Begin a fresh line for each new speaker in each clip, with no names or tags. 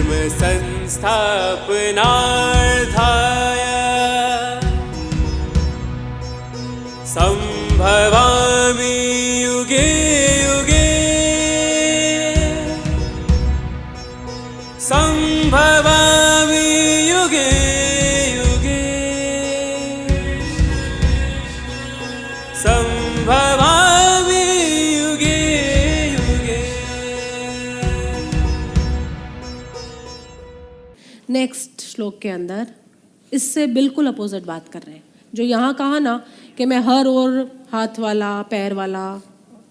धर्म संस्थापनार्थाय संभवामि युगे युगे संभवामि युगे युगे संभवामि युगे युगे।
नेक्स्ट श्लोक के अंदर इससे बिल्कुल अपोजिट बात कर रहे हैं। जो यहाँ कहा ना कि मैं हर ओर हाथ वाला, पैर वाला,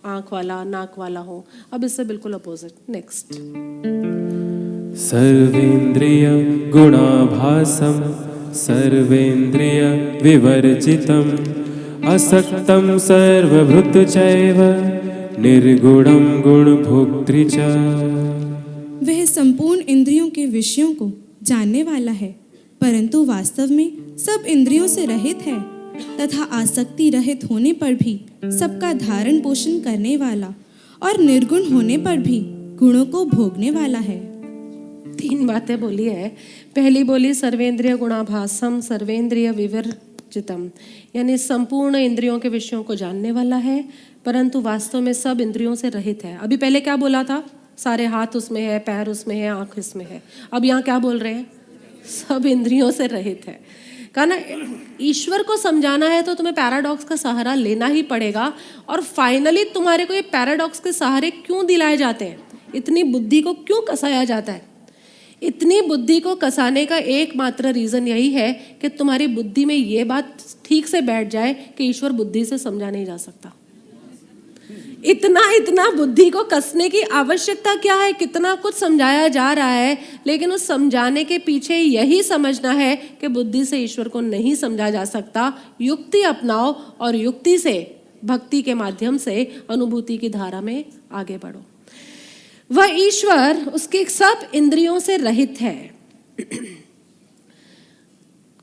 आँख वाला, नाक वाला हूँ, अब इससे बिल्कुल अपोजिट। नेक्स्ट,
सर्वेन्द्रिय गुणाभासम सर्वेन्द्रिय विवर्जितम असक्तम सर्वभृत चैव निर्गुणम गुणभोक्तृ च।
वह संपूर्ण इंद्रियों के विषयों को जानने वाला है, परंतु वास्तव में सब इंद्रियों से रहित है तथा आसक्ति रहित होने पर भी सबका धारण पोषण करने वाला और निर्गुण होने पर भी गुणों को भोगने वाला है।
3 बातें बोली है। पहली बोली सर्वेंद्रिय गुणाभासम सर्वेंद्रिय विवर्जितम, यानी संपूर्ण इंद्रियों के विषयों को जानने वाला है परंतु वास्तव में सब इंद्रियों से रहित है। अभी पहले क्या बोला था? सारे हाथ उसमें है, पैर उसमें है, आँख इसमें है। अब यहाँ क्या बोल रहे हैं? सब इंद्रियों से रहित है। कहा ना, ईश्वर को समझाना है तो तुम्हें पैराडॉक्स का सहारा लेना ही पड़ेगा। और फाइनली तुम्हारे को ये पैराडॉक्स के सहारे क्यों दिलाए जाते हैं? इतनी बुद्धि को क्यों कसाया जाता है? इतनी बुद्धि को कसाने का एकमात्र रीज़न यही है कि तुम्हारी बुद्धि में ये बात ठीक से बैठ जाए कि ईश्वर बुद्धि से समझा नहीं जा सकता। इतना बुद्धि को कसने की आवश्यकता क्या है? कितना कुछ समझाया जा रहा है, लेकिन उस समझाने के पीछे यही समझना है कि बुद्धि से ईश्वर को नहीं समझा जा सकता। युक्ति अपनाओ और युक्ति से, भक्ति के माध्यम से अनुभूति की धारा में आगे बढ़ो। वह ईश्वर उसके सब इंद्रियों से रहित है।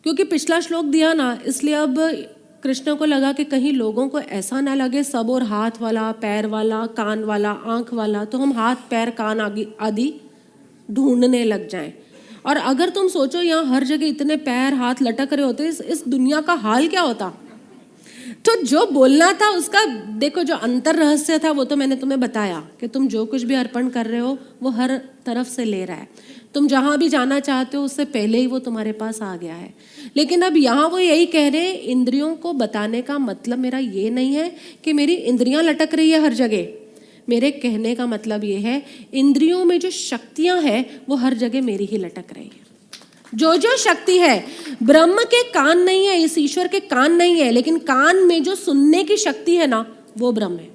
क्योंकि पिछला श्लोक दिया ना, इसलिए अब कृष्ण को लगा कि कहीं लोगों को ऐसा ना लगे सब और हाथ वाला, पैर वाला, कान वाला, आँख वाला, तो हम हाथ पैर कान आदि ढूंढने लग जाएं। और अगर तुम सोचो यहाँ हर जगह इतने पैर हाथ लटक रहे होते, इस दुनिया का हाल क्या होता? तो जो बोलना था उसका देखो, जो अंतर रहस्य था वो तो मैंने तुम्हें बताया कि तुम जो कुछ भी अर्पण कर रहे हो वो हर तरफ से ले रहा है। तुम जहाँ भी जाना चाहते हो उससे पहले ही वो तुम्हारे पास आ गया है। लेकिन अब यहाँ वो यही कह रहे हैं, इंद्रियों को बताने का मतलब मेरा ये नहीं है कि मेरी इंद्रियां लटक रही है हर जगह। मेरे कहने का मतलब ये है, इंद्रियों में जो शक्तियाँ हैं वो हर जगह मेरी ही लटक रही है। जो शक्ति है, ब्रह्म के कान नहीं है, इस ईश्वर के कान नहीं है, लेकिन कान में जो सुनने की शक्ति है ना, वो ब्रह्म है।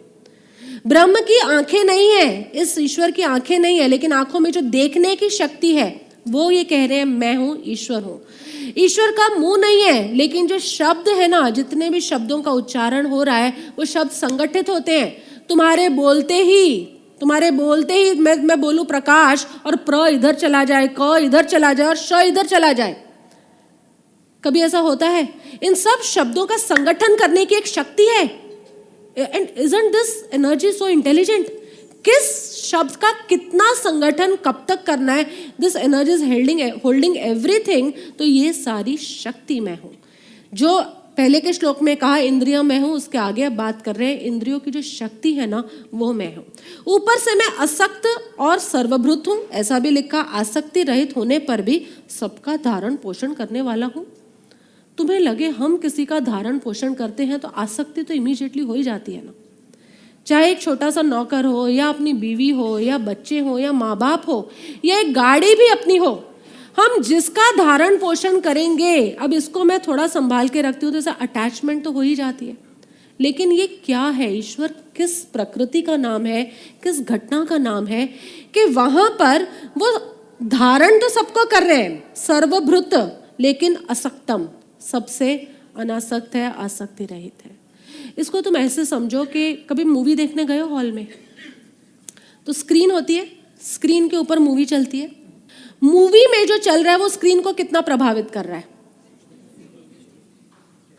ब्रह्म की आंखें नहीं है, इस ईश्वर की आंखें नहीं है, लेकिन आंखों में जो देखने की शक्ति है वो ये कह रहे हैं मैं हूँ, ईश्वर हूँ। ईश्वर का मुंह नहीं है, लेकिन जो शब्द है ना, जितने भी शब्दों का उच्चारण हो रहा है वो शब्द संगठित होते हैं। तुम्हारे बोलते ही मैं बोलूं प्रकाश और प्र इधर चला जाए, क इधर चला जाए और श इधर चला जाए। कभी ऐसा होता है? इन सब शब्दों का संगठन करने की एक शक्ति है। And isn't this energy so intelligent? किस शब्द का कितना संगठन कब तक करना है? This energy is holding everything. तो ये सारी शक्ति मैं हूँ। जो पहले के श्लोक में कहा इंद्रियां मैं हूँ, उसके आगे अब बात कर रहे हैं इंद्रियों की जो शक्ति है ना, वो मैं हूँ। ऊपर से मैं असक्त और सर्वभृत हूँ, ऐसा भी लिखा। आसक्ति रहित होने पर भी सबका धारण पोषण करने वाला हूँ। तुम्हें लगे हम किसी का धारण पोषण करते हैं तो आसक्ति तो इमीडिएटली हो ही जाती है ना। चाहे एक छोटा सा नौकर हो या अपनी बीवी हो या बच्चे हो या माँ बाप हो या एक गाड़ी भी अपनी हो, हम जिसका धारण पोषण करेंगे, अब इसको मैं थोड़ा संभाल के रखती हूँ तो ऐसा अटैचमेंट तो हो ही जाती है। लेकिन ये क्या है? ईश्वर किस प्रकृति का नाम है, किस घटना का नाम है कि वहां पर वो धारण तो सबको कर रहे हैं, सर्वभृत, लेकिन असक्तम, सबसे अनासक्त है, आसक्ति रहित है। इसको तुम ऐसे समझो कि कभी मूवी देखने गए हो हॉल में, तो स्क्रीन होती है, स्क्रीन के ऊपर मूवी चलती है। मूवी में जो चल रहा है वो स्क्रीन को कितना प्रभावित कर रहा है?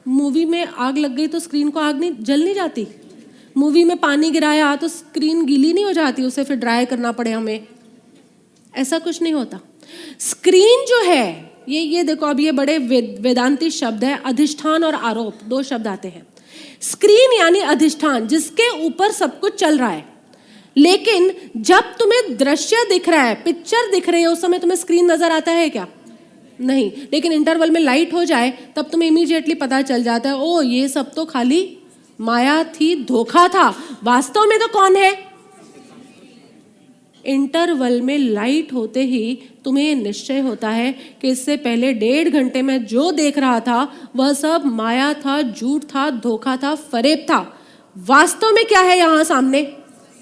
मूवी में आग लग गई तो स्क्रीन को आग नहीं जल नहीं जाती। मूवी में पानी गिराया तो स्क्रीन गीली नहीं हो जाती, उसे फिर ड्राई करना पड़े हमें, ऐसा कुछ नहीं होता। स्क्रीन जो है, ये देखो, अब ये बड़े वेदांती शब्द है, अधिष्ठान और आरोप, दो शब्द आते हैं। स्क्रीन यानी अधिष्ठान, जिसके ऊपर सब कुछ चल रहा है। लेकिन जब तुम्हें दृश्य दिख रहा है, पिक्चर दिख रही है, उस समय तुम्हें स्क्रीन नजर आता है क्या? नहीं। लेकिन इंटरवल में लाइट हो जाए तब तुम्हें इमीडिएटली पता चल जाता है, ओ ये सब तो खाली माया थी, धोखा था, वास्तव में तो कौन है? इंटरवल में लाइट होते ही तुम्हें निश्चय होता है कि इससे पहले 1.5 घंटे में जो देख रहा था वह सब माया था, झूठ था, धोखा था, फरेब था। वास्तव में क्या है यहाँ सामने?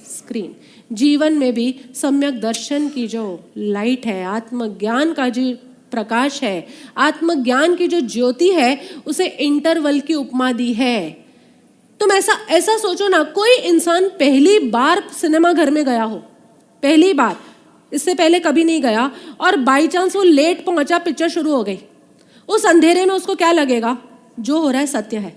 स्क्रीन। जीवन में भी सम्यक दर्शन की जो लाइट है, आत्मज्ञान का जो प्रकाश है, आत्मज्ञान की जो ज्योति है, उसे इंटरवल की उपमा दी है। तुम ऐसा सोचो ना, कोई इंसान पहली बार सिनेमा घर में गया हो, पहली बार, इससे पहले कभी नहीं गया, और बाई चांस वो लेट पहुंचा, पिक्चर शुरू हो गई, उस अंधेरे में उसको क्या लगेगा? जो हो रहा है सत्य है।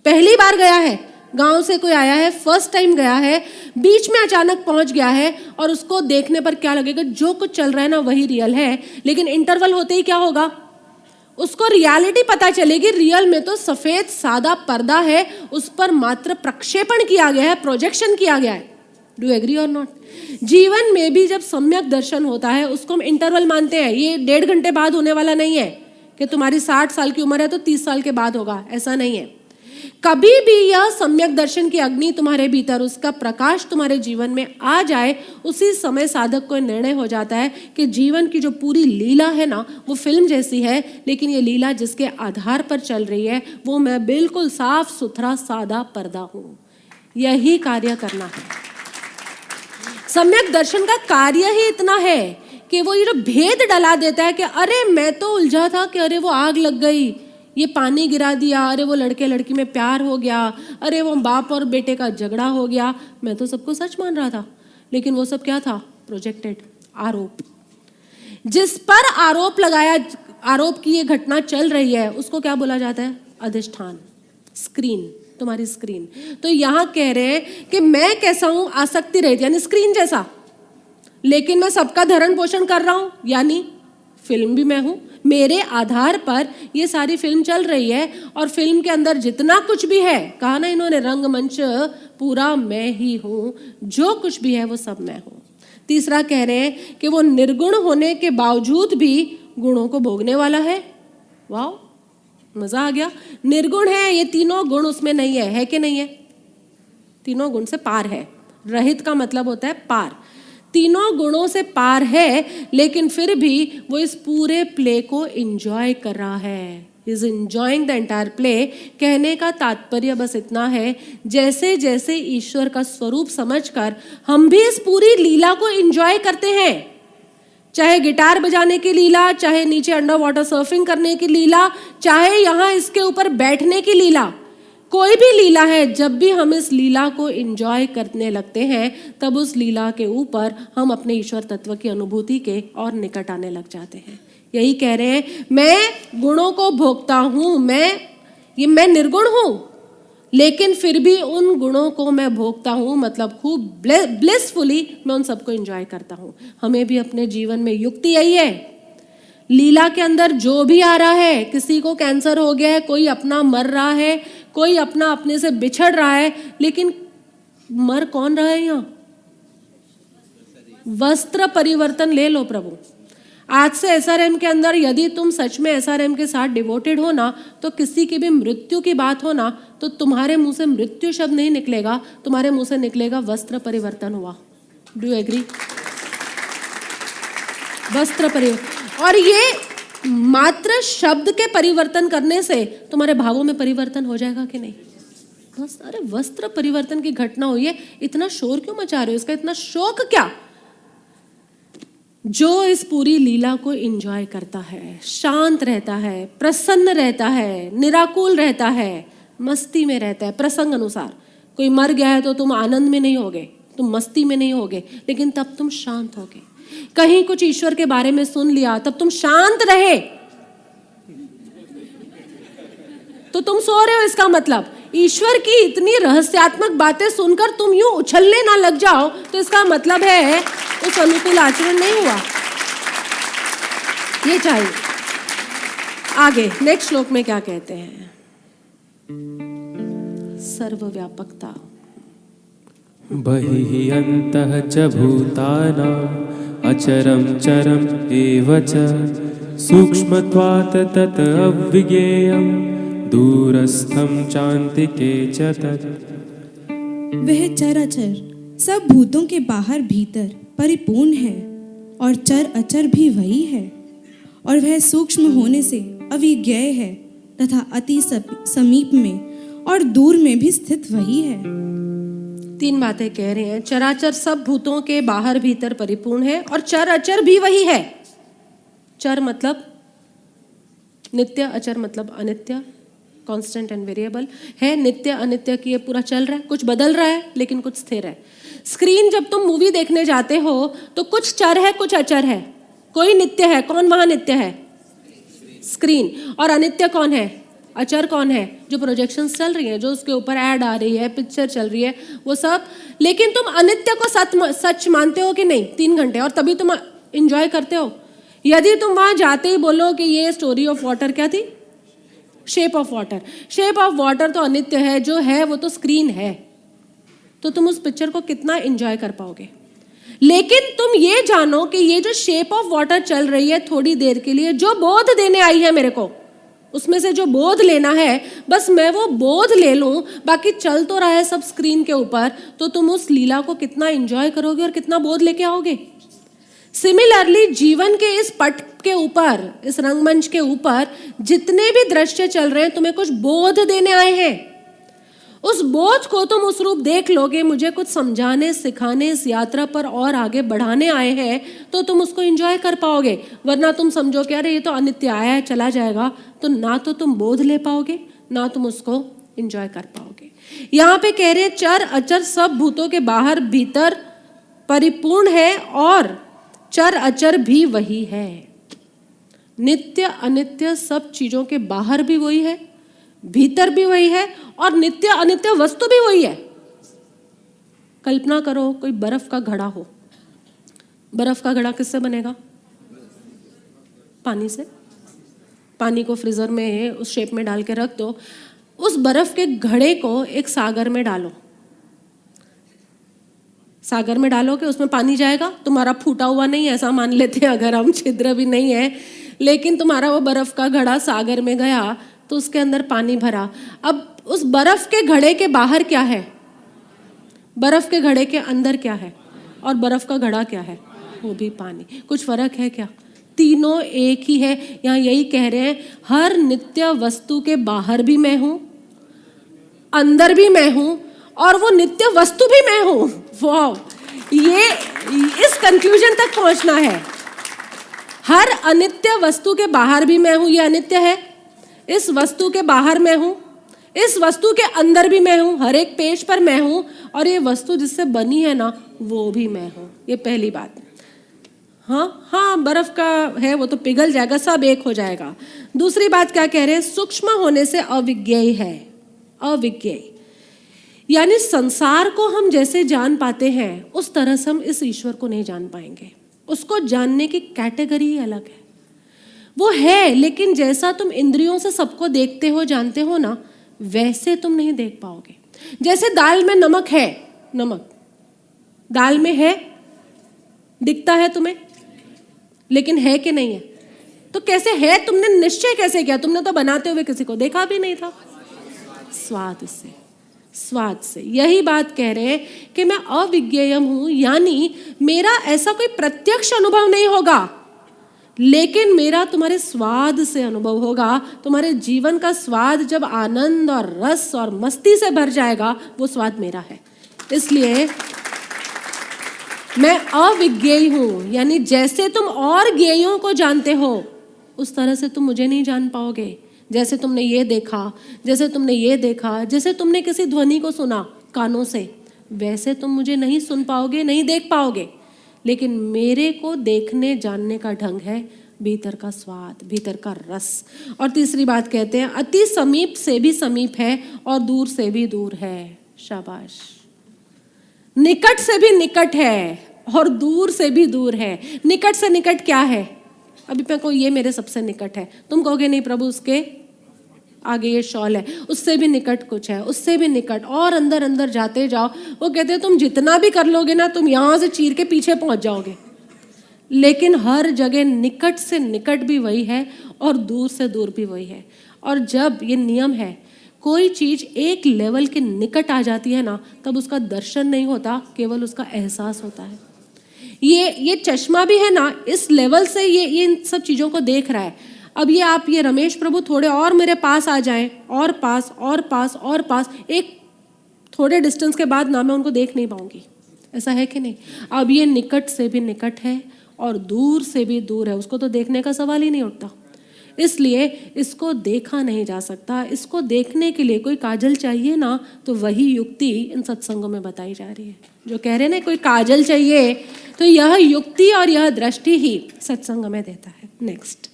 पहली बार गया है, गांव से कोई आया है, फर्स्ट टाइम गया है, बीच में अचानक पहुंच गया है, और उसको देखने पर क्या लगेगा? जो कुछ चल रहा है ना वही रियल है। लेकिन इंटरवल होते ही क्या होगा? उसको रियलिटी पता चलेगी। रियल में तो सफेद सादा पर्दा है, उस पर मात्र प्रक्षेपण किया गया है, प्रोजेक्शन किया गया है। डू एग्री और नॉट? जीवन में भी जब सम्यक दर्शन होता है, उसको हम इंटरवल मानते हैं। ये 1.5 घंटे बाद होने वाला नहीं है कि तुम्हारी 60 साल की उम्र है तो 30 साल के बाद होगा, ऐसा नहीं है। कभी भी यह सम्यक दर्शन की अग्नि तुम्हारे भीतर, उसका प्रकाश तुम्हारे जीवन में आ जाए, उसी समय साधक को निर्णय हो जाता है कि जीवन की जो पूरी लीला है ना, वो फिल्म जैसी है, लेकिन ये लीला जिसके आधार पर चल रही है वो मैं बिल्कुल साफ सुथरा सादा पर्दा हूं। यही कार्य करना है। सम्यक दर्शन का कार्य ही इतना है कि वो ये जो भेद डला देता है कि अरे मैं तो उलझा था कि अरे वो आग लग गई, ये पानी गिरा दिया, अरे वो लड़के लड़की में प्यार हो गया, अरे वो बाप और बेटे का झगड़ा हो गया, मैं तो सबको सच मान रहा था। लेकिन वो सब क्या था? प्रोजेक्टेड, आरोप। जिस पर आरोप लगाया, आरोप की ये घटना चल रही है, उसको क्या बोला जाता है? अधिष्ठान, स्क्रीन, तुम्हारी स्क्रीन। तो यहां कह रहे हैं कि मैं कैसा हूं? आसक्ति रहित, यानी स्क्रीन जैसा, लेकिन मैं सबका धरण पोषण कर रहा हूं, यानी फिल्म भी मैं हूं। मेरे आधार पर ये सारी फिल्म चल रही है, और फिल्म के अंदर जितना कुछ भी है, कहा ना इन्होंने, रंगमंच पूरा मैं ही हूं, जो कुछ भी है वो सब मैं हूं। तीसरा कह रहे हैं कि वो निर्गुण होने के बावजूद भी गुणों को भोगने वाला है। वाह, मजा आ गया। निर्गुण है, ये तीनों गुण उसमें नहीं है कि नहीं है? तीनों गुण से पार है। रहित का मतलब होता है पार, तीनों गुणों से पार है, लेकिन फिर भी वो इस पूरे प्ले को एंजॉय कर रहा है। Is enjoying the entire play. कहने का तात्पर्य बस इतना है, जैसे जैसे ईश्वर का स्वरूप समझकर हम भी इस पूरी लीला को एंजॉय करते हैं, चाहे गिटार बजाने की लीला, चाहे नीचे अंडर वाटर सर्फिंग करने की लीला, चाहे यहाँ इसके ऊपर बैठने की लीला, कोई भी लीला है, जब भी हम इस लीला को एंजॉय करने लगते हैं, तब उस लीला के ऊपर हम अपने ईश्वर तत्व की अनुभूति के और निकट आने लग जाते हैं। यही कह रहे हैं, मैं गुणों को भोगता हूं, मैं निर्गुण हूं, लेकिन फिर भी उन गुणों को मैं भोगता हूं, मतलब खूब ब्लिसफुली मैं उन सबको एंजॉय करता हूं। हमें भी अपने जीवन में युक्ति यही है। लीला के अंदर जो भी आ रहा है, किसी को कैंसर हो गया है, कोई अपना मर रहा है, कोई अपना अपने से बिछड़ रहा है, लेकिन मर कौन रहा है यहाँ? वस्त्र परिवर्तन ले लो प्रभु। आज से एसआरएम के अंदर यदि तुम सच में एसआरएम के साथ डिवोटेड हो ना, तो किसी की भी मृत्यु की बात हो ना, तो तुम्हारे मुंह से मृत्यु शब्द नहीं निकलेगा, तुम्हारे मुंह से निकलेगा वस्त्र परिवर्तन हुआ। Do you agree? वस्त्र परिवर्तन। और ये मात्र शब्द के परिवर्तन करने से तुम्हारे भावों में परिवर्तन हो जाएगा कि नहीं? बस, अरे वस्त्र परिवर्तन की घटना हुई है, इतना शोर क्यों मचा रहे हो? इसका इतना शौक क्या? जो इस पूरी लीला को एंजॉय करता है, शांत रहता है, प्रसन्न रहता है, निराकुल रहता है, मस्ती में रहता है। प्रसंग अनुसार कोई मर गया है तो तुम आनंद में नहीं होगे, तुम मस्ती में नहीं होगे, लेकिन तब तुम शांत होगे। कहीं कुछ ईश्वर के बारे में सुन लिया, तब तुम शांत रहे तो तुम सो रहे हो। इसका मतलब ईश्वर की इतनी रहस्यात्मक बातें सुनकर तुम यूं उछलने ना लग जाओ, तो इसका मतलब है उस अनुकूल आचरण नहीं हुआ। ये चाहिए। आगे नेक्स्ट श्लोक में क्या कहते हैं? सर्वव्यापकता।
बहिः अन्तः च भूतानाम् अचरं चरम् एव च सूक्ष्मत्वात् तत् अविज्ञेयं दूरस्थं चान्तिके च तत्।
वह चराचर सब भूतों के बाहर भीतर परिपूर्ण है और चर अचर भी वही है, और वह सूक्ष्म होने से अविज्ञेय है तथा अति समीप में और दूर में भी स्थित वही है।
3 बातें कह रहे हैं। चराचर सब भूतों के बाहर भीतर परिपूर्ण है और चर अचर भी वही है। चर मतलब नित्य, अचर मतलब अनित्य, कांस्टेंट एंड वेरिएबल है। नित्य अनित्य की ये पूरा चल रहा है, कुछ बदल रहा है लेकिन कुछ स्थिर है। स्क्रीन जब तुम मूवी देखने जाते हो तो कुछ चर है कुछ अचर है, कोई नित्य है। कौन वहां नित्य है? स्क्रीन। और अनित्य कौन है? अचर कौन है? जो प्रोजेक्शंस चल रही हैं, जो उसके ऊपर ऐड आ रही है, पिक्चर चल रही है, वो सब। लेकिन तुम अनित्य को सच मानते हो कि नहीं 3 घंटे, और तभी तुम एंजॉय करते हो। यदि तुम वहां जाते ही बोलो कि ये स्टोरी ऑफ वाटर क्या थी? Shape of water. Shape of water तो अनित्य है, जो है वो तो स्क्रीन है, तो तुम उस पिक्चर को कितना एंजॉय कर पाओगे? लेकिन तुम ये जानो कि ये जो शेप ऑफ वाटर चल रही है थोड़ी देर के लिए, जो बोध देने आई है मेरे को, उसमें से जो बोध लेना है बस मैं वो बोध ले लूं, बाकी चल तो रहा है सब स्क्रीन के ऊपर, तो तुम उस लीला को कितना एंजॉय करोगे और कितना बोध लेके आओगे? सिमिलरली जीवन के इस पट के ऊपर, इस रंगमंच के ऊपर जितने भी दृश्य चल रहे हैं तुम्हें कुछ बोध देने आए हैं। उस बोझ को तुम उस रूप देख लोगे, मुझे कुछ समझाने सिखाने इस यात्रा पर और आगे बढ़ाने आए हैं, तो तुम उसको एंजॉय कर पाओगे। वरना तुम समझो कि अरे ये तो अनित्य आया है चला जाएगा, तो ना तो तुम बोध ले पाओगे ना तुम उसको एंजॉय कर पाओगे। यहाँ पे कह रहे हैं चर अचर सब भूतों के बाहर भीतर परिपूर्ण है और चर अचर भी वही है। नित्य अनित्य सब चीजों के बाहर भी वही है, भीतर भी वही है, और नित्य अनित्य वस्तु भी वही है। कल्पना करो कोई बर्फ का घड़ा हो। बर्फ का घड़ा किससे बनेगा? पानी से। पानी को फ्रीजर में उस शेप में डाल के रख दो, उस बर्फ के घड़े को एक सागर में डालो। सागर में डालोगे उसमें पानी जाएगा, तुम्हारा फूटा हुआ नहीं है ऐसा मान लेते हैं अगर हम, छिद्र भी नहीं है, लेकिन तुम्हारा वो बर्फ का घड़ा सागर में गया तो उसके अंदर पानी भरा। अब उस बर्फ के घड़े के बाहर क्या है? बर्फ के घड़े के अंदर क्या है? और बर्फ का घड़ा क्या है? वो भी पानी। कुछ फर्क है क्या? तीनों एक ही है। यहाँ यही कह रहे हैं हर नित्य वस्तु के बाहर भी मैं हूं, अंदर भी मैं हूं, और वो नित्य वस्तु भी मैं हूं। वाह, ये इस कंक्लूजन तक पहुंचना है। हर अनित्य वस्तु के बाहर भी मैं हूं, ये अनित्य है। इस वस्तु के बाहर मैं हूं, इस वस्तु के अंदर भी मैं हूं, हर एक पेज पर मैं हूं, और ये वस्तु जिससे बनी है ना वो भी मैं हूं। ये पहली बात। हाँ, बर्फ का है वो तो पिघल जाएगा, सब एक हो जाएगा। दूसरी बात क्या कह रहे हैं? सूक्ष्म होने से अविज्ञेय है। अविज्ञेय यानी संसार को हम जैसे जान पाते हैं उस तरह से हम इस ईश्वर को नहीं जान पाएंगे। उसको जानने की कैटेगरी ही अलग है। वो है, लेकिन जैसा तुम इंद्रियों से सबको देखते हो जानते हो ना, वैसे तुम नहीं देख पाओगे। जैसे दाल में नमक है, नमक दाल में है, दिखता है तुम्हें, लेकिन है कि नहीं है? तो कैसे है? तुमने निश्चय कैसे किया? तुमने तो बनाते हुए किसी को देखा भी नहीं था। स्वाद से, स्वाद से। यही बात कह रहे हैं कि मैं अविज्ञेयम हूं, यानी मेरा ऐसा कोई प्रत्यक्ष अनुभव नहीं होगा, लेकिन मेरा तुम्हारे स्वाद से अनुभव होगा। तुम्हारे जीवन का स्वाद जब आनंद और रस और मस्ती से भर जाएगा, वो स्वाद मेरा है। इसलिए मैं अविज्ञेय हूं, यानी जैसे तुम और ज्ञेयों को जानते हो उस तरह से तुम मुझे नहीं जान पाओगे। जैसे तुमने ये देखा, जैसे तुमने ये देखा, जैसे तुमने किसी ध्वनि को सुना कानों से, वैसे तुम मुझे नहीं सुन पाओगे, नहीं देख पाओगे। लेकिन मेरे को देखने जानने का ढंग है भीतर का स्वाद, भीतर का रस। और तीसरी बात कहते हैं अति समीप से भी समीप है और दूर से भी दूर है। शाबाश। निकट से भी निकट है और दूर से भी दूर है। निकट से निकट क्या है? अभी मैं कहूँ ये मेरे सबसे निकट है, तुम कहोगे नहीं प्रभु उसके आगे ये शॉल है, उससे भी निकट कुछ है, उससे भी निकट, और अंदर अंदर जाते जाओ। वो कहते हैं तुम जितना भी कर लोगे ना, तुम यहाँ से चीर के पीछे पहुंच जाओगे, लेकिन हर जगह निकट से निकट भी वही है और दूर से दूर भी वही है। और जब ये नियम है, कोई चीज एक लेवल के निकट आ जाती है ना, तब उसका दर्शन नहीं होता, केवल उसका एहसास होता है। ये चश्मा भी है ना, इस लेवल से ये इन सब चीजों को देख रहा है। अब ये आप ये रमेश प्रभु थोड़े और मेरे पास आ जाएं, और पास और पास और पास, एक थोड़े डिस्टेंस के बाद ना मैं उनको देख नहीं पाऊंगी, ऐसा है कि नहीं? अब ये निकट से भी निकट है और दूर से भी दूर है, उसको तो देखने का सवाल ही नहीं उठता। इसलिए इसको देखा नहीं जा सकता। इसको देखने के लिए कोई काजल चाहिए ना, तो वही युक्ति इन सत्संगों में बताई जा रही है। जो कह रहे हैं ना कोई काजल चाहिए, तो यह युक्ति और यह दृष्टि ही सत्संग में देता है। नेक्स्ट,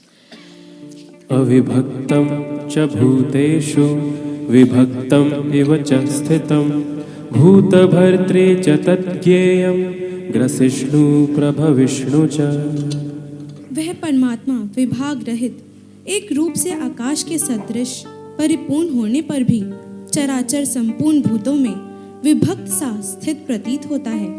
अविभक्तं च भूतेषु विभक्तं इव च स्थितं भूतभर्त्रे च तद्ज्ञेयं ग्रसिष्णु प्रभविष्णु च।
वह परमात्मा विभाग रहित एक रूप से आकाश के सदृश परिपूर्ण होने पर भी चराचर संपूर्ण भूतों में विभक्त सा स्थित प्रतीत होता है,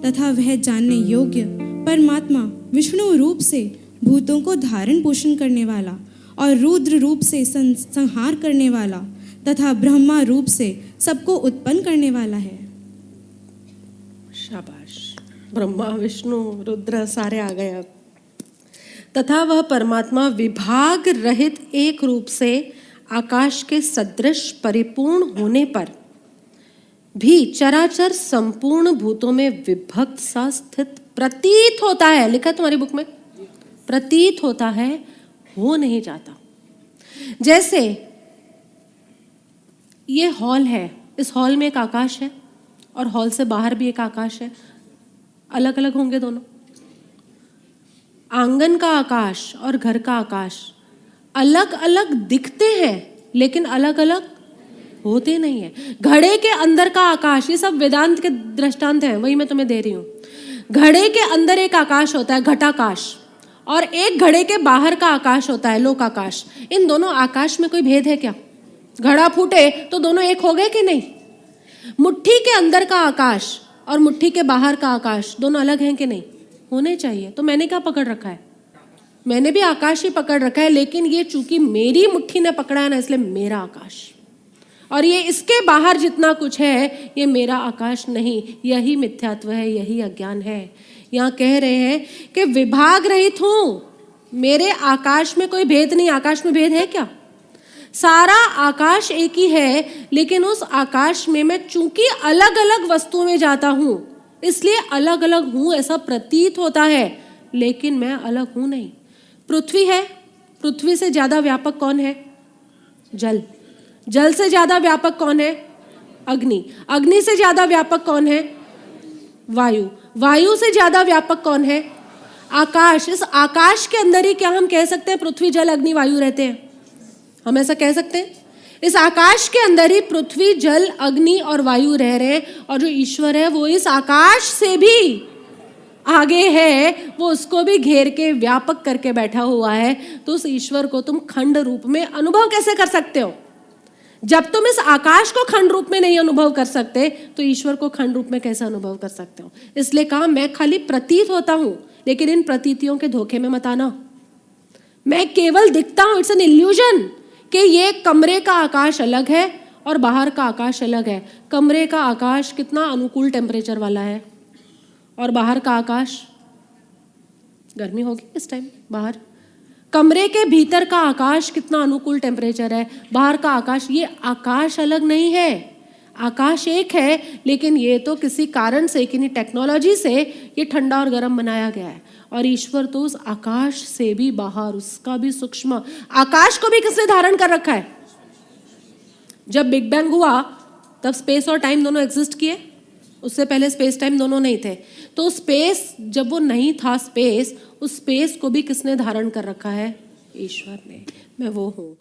तथा वह जानने योग्य परमात्मा विष्णु रूप से भूतों को धारण पोषण करने वाला और रुद्र रूप से संहार करने वाला तथा ब्रह्मा रूप से सबको उत्पन्न करने वाला है।
शाबाश, ब्रह्मा विष्णु रुद्र सारे आ गए अब। तथा वह परमात्मा विभाग रहित एक रूप से आकाश के सदृश परिपूर्ण होने पर भी चराचर संपूर्ण भूतों में विभक्त सा स्थित प्रतीत होता है। लिखा है तुम्हारी बुक में, प्रतीत होता है, हो नहीं जाता। जैसे ये हॉल है, इस हॉल में एक आकाश है और हॉल से बाहर भी एक आकाश है, अलग अलग होंगे दोनों। आंगन का आकाश और घर का आकाश अलग अलग दिखते हैं, लेकिन अलग अलग होते नहीं है। घड़े के अंदर का आकाश, ये सब वेदांत के दृष्टांत हैं, वही मैं तुम्हें दे रही हूं। घड़े के अंदर एक आकाश होता है घटाकाश, और एक घड़े के बाहर का आकाश होता है लोकाकाश। इन दोनों आकाश में कोई भेद है क्या? घड़ा फूटे तो दोनों एक हो गए कि नहीं? मुट्ठी के अंदर का आकाश और मुट्ठी के बाहर का आकाश दोनों अलग हैं कि नहीं? होने चाहिए। तो मैंने क्या पकड़ रखा है? मैंने भी आकाश ही पकड़ रखा है, लेकिन ये चूंकि मेरी मुट्ठी ने पकड़ा है ना, इसलिए मेरा आकाश। और ये इसके बाहर जितना कुछ है, ये मेरा आकाश नहीं। यही मिथ्यात्व है, यही अज्ञान है। यहाँ कह रहे हैं कि विभाग रहित हूं, मेरे आकाश में कोई भेद नहीं। आकाश में भेद है क्या? सारा आकाश एक ही है, लेकिन उस आकाश में मैं चूंकि अलग अलग वस्तुओं में जाता हूं, इसलिए अलग अलग हूं ऐसा प्रतीत होता है, लेकिन मैं अलग हूं नहीं। पृथ्वी है, पृथ्वी से ज्यादा व्यापक कौन है? जल। जल से ज्यादा व्यापक कौन है? अग्नि। अग्नि से ज्यादा व्यापक कौन है? वायु। वायु से ज्यादा व्यापक कौन है? आकाश। इस आकाश के अंदर ही क्या हम कह सकते हैं पृथ्वी जल अग्नि वायु रहते हैं? हम ऐसा कह सकते हैं? इस आकाश के अंदर ही पृथ्वी जल अग्नि और वायु रह रहे हैं, और जो ईश्वर है वो इस आकाश से भी आगे है, वो उसको भी घेर के व्यापक करके बैठा हुआ है। तो उस ईश्वर को तुम खंड रूप में अनुभव कैसे कर सकते हो? जब तुम इस आकाश को खंड रूप में नहीं अनुभव कर सकते, तो ईश्वर को खंड रूप में कैसे अनुभव कर सकते हो? इसलिए कहा मैं खाली प्रतीत होता हूं, लेकिन इन प्रतीतियों के धोखे में मत आना। मैं केवल दिखता हूं, इट्स एन इल्यूजन, कि ये कमरे का आकाश अलग है और बाहर का आकाश अलग है। कमरे का आकाश कितना अनुकूल टेम्परेचर वाला है, और बाहर का आकाश गर्मी होगी इस टाइम बाहर। कमरे के भीतर का आकाश कितना अनुकूल टेम्परेचर है, बाहर का आकाश। ये आकाश अलग नहीं है, आकाश एक है, लेकिन ये तो किसी कारण से, किसी टेक्नोलॉजी से ये ठंडा और गर्म बनाया गया है। और ईश्वर तो उस आकाश से भी बाहर, उसका भी सूक्ष्म। आकाश को भी किसने धारण कर रखा है? जब बिग बैंग हुआ तब स्पेस और टाइम दोनों एग्जिस्ट किए, उससे पहले स्पेस टाइम दोनों नहीं थे। तो स्पेस जब वो नहीं था, स्पेस, उस स्पेस को भी किसने धारण कर रखा है? ईश्वर ने। मैं वो हूँ।